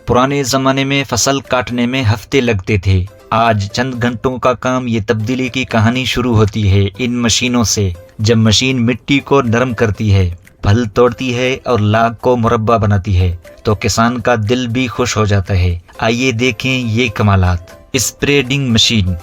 पुराने जमाने में फसल काटने में हफ्ते लगते थे। आज चंद घंटों का काम। ये तब्दीली की कहानी शुरू होती है इन मशीनों से। जब मशीन मिट्टी को नरम करती है, फल तोड़ती है और लाख को मुरब्बा बनाती है तो किसान का दिल भी खुश हो जाता है। आइए देखें ये कमालात। Spreading machine.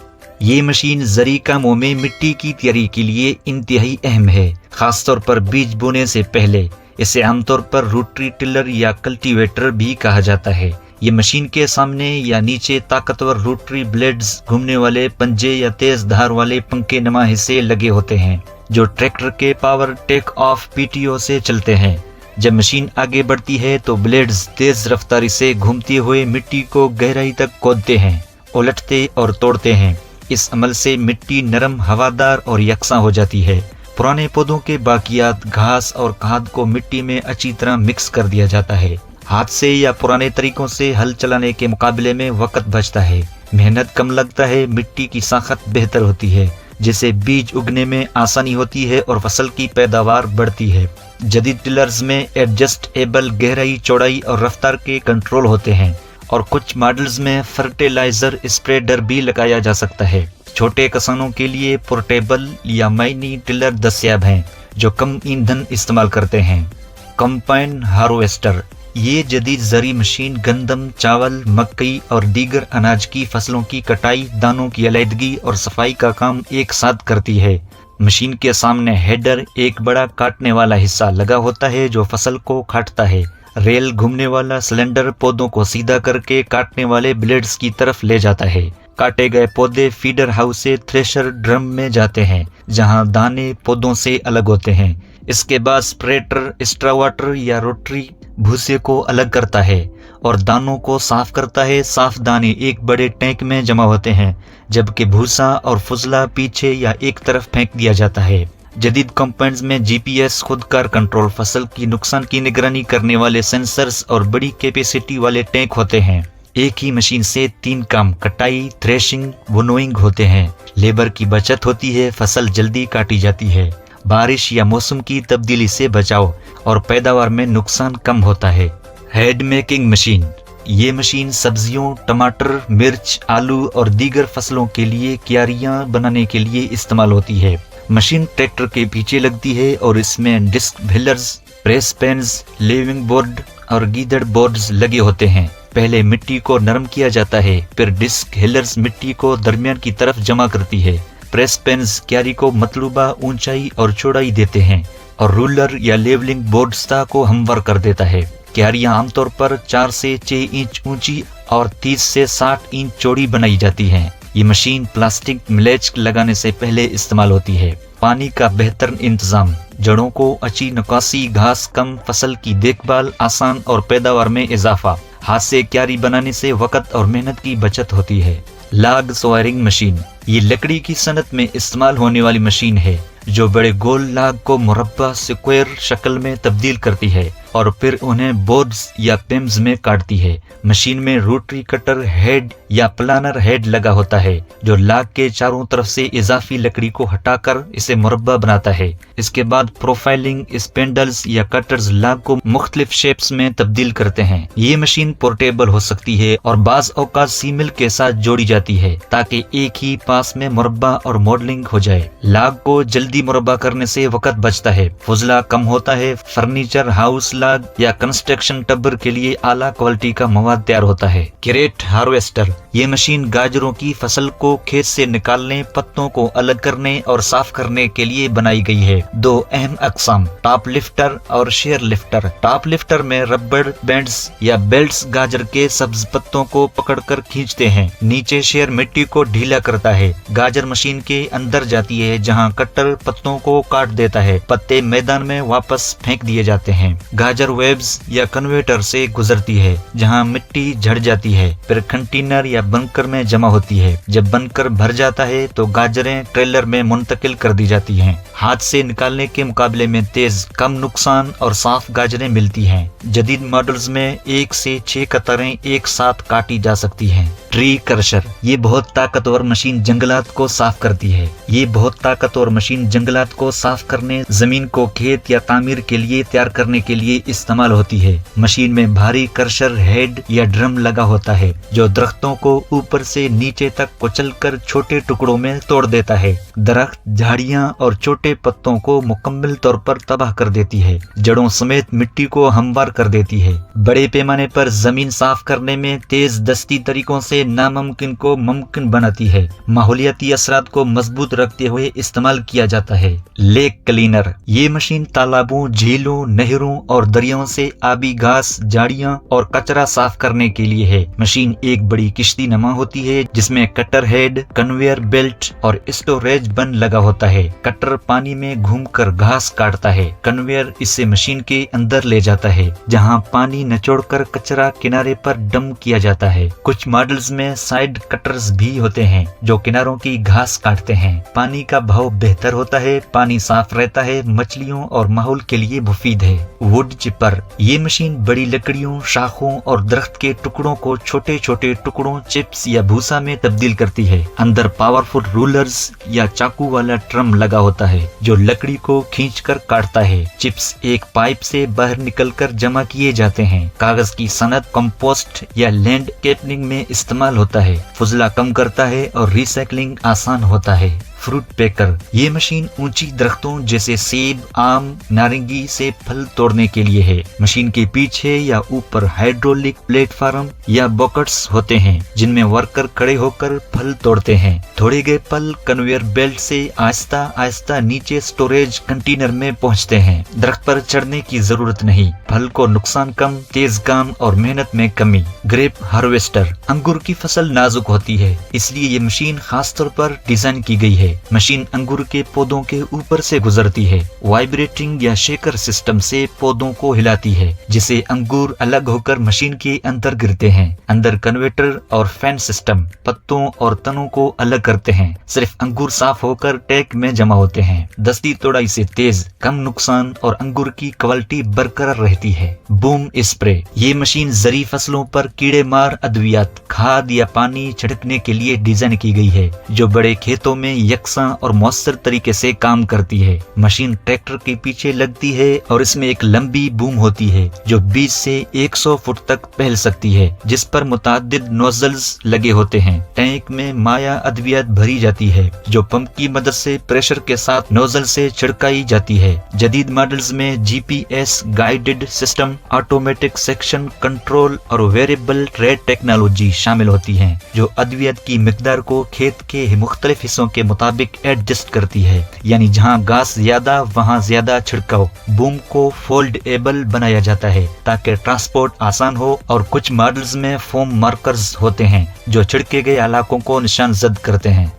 ये मशीन ज़री कामों में मिट्टी की तैयारी के लिए इंतहाई अहम है, खासतौर पर बीज बोने से पहले। इसे आमतौर पर रोटरी टिलर या कल्टीवेटर भी कहा जाता है। ये मशीन के सामने या नीचे ताकतवर रोटरी ब्लेड्स, घूमने वाले पंजे या तेज धार वाले पंखे नुमा हिस्से लगे होते हैं जो ट्रैक्टर के पावर टेक ऑफ पीटीओ से चलते हैं। जब मशीन आगे बढ़ती है तो ब्लेड्स तेज रफ्तारी से घूमते हुए मिट्टी को गहराई तक खोदते हैं, उलटते और तोड़ते हैं। इस अमल से मिट्टी नरम, हवादार और यकसा हो जाती है। पुराने पौधों के बाकियात, घास और खाद को मिट्टी में अच्छी तरह मिक्स कर दिया जाता है। हाथ से या पुराने तरीकों से हल चलाने के मुकाबले में वक्त बचता है, मेहनत कम लगता है, मिट्टी की साखत बेहतर होती है, जिससे बीज उगने में आसानी होती है और फसल की पैदावार बढ़ती है। जदीद टिलर्स में एडजस्टेबल गहराई, चौड़ाई और रफ्तार के कंट्रोल होते हैं और कुछ मॉडल्स में फर्टिलाइजर स्प्रेडर भी लगाया जा सकता है। छोटे किसानों के लिए पोर्टेबल या माइनी टिलर दस्याब हैं जो कम ईंधन इस्तेमाल करते हैं। Combine harvester. ये जदीद ज़री मशीन गंदम, चावल, मकई और दीगर अनाज की फसलों की कटाई, दानों की अलैदगी और सफाई का काम एक साथ करती है। मशीन के सामने हेडर, एक बड़ा काटने वाला हिस्सा लगा होता है जो फसल को काटता है। रेल, घूमने वाला सिलेंडर पौधों को सीधा करके काटने वाले ब्लेड्स की तरफ ले जाता है। काटे गए पौधे फीडर हाउस से थ्रेशर ड्रम में जाते हैं जहां दाने पौधों से अलग होते हैं। इसके बाद स्प्रेटर एक्सट्रावाटर या रोटरी भूसे को अलग करता है और दानों को साफ करता है। साफ दाने एक बड़े टैंक में जमा होते हैं जबकि भूसा और फुजला पीछे या एक तरफ फेंक दिया जाता है। जदीद कंपाउंड्स में जीपीएस, खुदकार कंट्रोल, फसल की नुकसान की निगरानी करने वाले सेंसर्स और बड़ी कैपेसिटी वाले टैंक होते हैं। एक ही मशीन से 3 काम, कटाई, थ्रेशिंग, विनोइंग होते हैं। लेबर की बचत होती है, फसल जल्दी काटी जाती है। बारिश या मौसम की तब्दीली से बचाव और पैदावार में नुकसान कम होता है। Head making machine. ये मशीन सब्जियों, टमाटर, मिर्च, आलू और दीगर फसलों के लिए क्यारियां बनाने के लिए इस्तेमाल होती है। मशीन ट्रैक्टर के पीछे लगती है और इसमें disc wheelers, press pans, levelling board और गीदड़ बोर्ड्स लगे होते हैं। पहले मिट्टी को नरम किया जाता है, फिर डिस्क व्हीलर्स मिट्टी को दरमियान की तरफ जमा करती है। प्रेस पेन्स क्यारी को मतलूबा ऊंचाई और चौड़ाई देते हैं और रूलर या लेवलिंग बोर्ड सतह को हमवार कर देता है। क्यारियां आमतौर पर 4 से 6 इंच ऊंची और 30 से 60 इंच चौड़ी बनाई जाती हैं। ये मशीन प्लास्टिक मिलेज लगाने से पहले इस्तेमाल होती है। पानी का बेहतर इंतजाम, जड़ों को अच्छी निकासी, घास कम, फसल की देखभाल आसान और पैदावार में इजाफा। हाथ से क्यारी बनाने से वक्त और मेहनत की बचत होती है। लाग सवायरिंग मशीन। ये लकड़ी की सनत में इस्तेमाल होने वाली मशीन है जो बड़े गोल लाग को मुरब्बा, स्क्वायर शक्ल में तब्दील करती है और फिर उन्हें बोर्ड्स या पेम्स में काटती है। मशीन में रोटरी कटर हेड या प्लानर हेड लगा होता है जो लाग के चारों तरफ से इजाफी लकड़ी को हटाकर इसे मुरब्बा बनाता है। इसके बाद प्रोफाइलिंग स्पेंडल्स या कटर्स लाग को मुख्तलिफ शेप्स में तब्दील करते हैं। ये मशीन पोर्टेबल हो सकती है और बाज औकात सीमिल के साथ जोड़ी जाती है ताकि एक ही पास में मुरब्बा और मॉडलिंग हो जाए। लाग को जल्दी मुरब्बा करने से वक्त बचता है, फुजला कम होता है। फर्नीचर, हाउस लाग या कंस्ट्रक्शन टब्बर के लिए आला क्वालिटी का मवाद तैयार होता है। Carrot harvester. ये मशीन गाजरों की फसल को खेत से निकालने, पत्तों को अलग करने और साफ करने के लिए बनाई गई है। 2 अहम अक़साम, टॉप लिफ्टर और शेयर लिफ्टर। टॉप लिफ्टर में रबड़ बैंड्स या बेल्ट्स गाजर के सब्ज पत्तों को पकड़कर खींचते हैं। नीचे शेयर मिट्टी को ढीला करता है। गाजर मशीन के अंदर जाती है जहां कटर पत्तों को काट देता है। पत्ते मैदान में वापस फेंक दिए जाते हैं। गाजर वेब्स या कन्वेटर से गुजरती है जहां मिट्टी झड़ जाती है, फिर कंटेनर या बंकर में जमा होती है। जब बंकर भर जाता है तो गाजरें ट्रेलर में मुंतकिल कर दी जाती हैं। हाथ से निकालने के मुकाबले में तेज, कम नुकसान और साफ गाजरें मिलती हैं। जदीद मॉडल्स में 1 से 6 कतारें एक साथ काटी जा सकती हैं। ट्री क्रशर, ये बहुत ताकतवर मशीन जंगलात को साफ करती है। ये बहुत ताकतवर मशीन जंगलात को साफ करने, जमीन को खेत या तामीर के लिए तैयार करने के लिए इस्तेमाल होती है। मशीन में भारी क्रशर हेड या ड्रम लगा होता है जो दरख्तों को ऊपर से नीचे तक कुचलकर छोटे टुकड़ों में तोड़ देता है। दरख्त, झाड़ियां और छोटे पत्तों को मुकम्मल तौर पर तबाह कर देती है, जड़ों समेत मिट्टी को हमवार कर देती है। बड़े पैमाने पर जमीन साफ करने में तेज दस्ती तरीकों से नामुमकिन को मुमकिन बनाती है। माहौलियाती असरात को मजबूत रखते हुए इस्तेमाल किया जाता है। लेक क्लीनर, ये मशीन तालाबों, झीलों, नहरों और दरियाओं से आबी घास, झाड़ियां और कचरा साफ करने के लिए है। मशीन एक बड़ी किश्ती नमा होती है जिसमें कटर हेड, कन्वेयर बेल्ट और स्टोरेज बन लगा होता है। कटर पानी में घूमकर घास काटता है। कन्वेयर इसे मशीन के अंदर ले जाता है जहां पानी निचोड़कर कचरा किनारे पर डंप किया जाता है। कुछ मॉडल्स में साइड कटर्स भी होते हैं जो किनारों की घास काटते हैं। पानी का बहाव बेहतर होता है, पानी साफ रहता है, मछलियों और माहौल के लिए मुफीद है। वुड चिपर, ये मशीन बड़ी लकड़ियों, शाखों और दरख्त के टुकड़ों को छोटे छोटे टुकड़ों, चिप्स या भूसा में तब्दील करती है। अंदर पावरफुल रूलर्स या चाकू वाला ट्रम लगा होता है जो लकड़ी को खींचकर काटता है। चिप्स एक पाइप से बाहर निकलकर जमा किए जाते हैं। कागज की सनत, कंपोस्ट या लैंड कैपनिंग में इस्तेमाल होता है। फुजला कम करता है और रिसाइकलिंग आसान होता है। फ्रूट पैकर, ये मशीन ऊंची दरख्तों जैसे सेब, आम, नारंगी से फल तोड़ने के लिए है। मशीन के पीछे या ऊपर हाइड्रोलिक प्लेटफार्म या बॉकेट्स होते हैं जिनमें वर्कर खड़े होकर फल तोड़ते हैं। तोड़े गए फल कन्वेयर बेल्ट से आहिस्ता आहिस्ता नीचे स्टोरेज कंटेनर में पहुंचते हैं। दरख्त पर चढ़ने की जरूरत नहीं। फल को नुकसान कम, तेज काम और मेहनत में कमी। ग्रेप हार्वेस्टर, अंगूर की फसल नाजुक होती है इसलिए ये मशीन खास तौर पर डिजाइन की गई है। मशीन अंगूर के पौधों के ऊपर से गुजरती है। वाइब्रेटिंग या शेकर सिस्टम से पौधों को हिलाती है जिससे अंगूर अलग होकर मशीन के अंदर गिरते हैं। अंदर कन्वर्टर और फैन सिस्टम पत्तों और तनों को अलग करते हैं। सिर्फ अंगूर साफ होकर टैंक में जमा होते हैं। दस्ती तोड़ाई से तेज, कम नुकसान और अंगूर की क्वालिटी बरकरार रहती है। बूम स्प्रे, ये मशीन जरी फसलों पर कीड़े मार अद्वियात, खाद या पानी छिड़कने के लिए डिजाइन की गई है जो बड़े खेतों में यकसा और मौसर तरीके से काम करती है। मशीन ट्रैक्टर के पीछे लगती है और इसमें एक लंबी बूम होती है जो 20 से 100 फुट तक फैल सकती है जिस पर मुतादिद नोजल्स लगे होते हैं। टैंक में माया अद्वियात भरी जाती है जो पंप की मदद से प्रेशर के साथ नोजल से छिड़काई जाती है। जदीद मॉडल्स में GPS guided system, automatic section control और वेरिएबल रेट टेक्नोलॉजी शामिल होती है जो अद्वियात की मिकदार को खेत के मुख्तलिफ हिस्सों के मुताबिक एडजस्ट करती है, यानी जहां घास ज्यादा वहां ज्यादा छिड़काव। बूम को फोल्डेबल बनाया जाता है ताकि ट्रांसपोर्ट आसान हो और कुछ मॉडल्स में फोम मार्कर्स होते हैं जो छिड़के गए इलाकों को निशान जद करते हैं।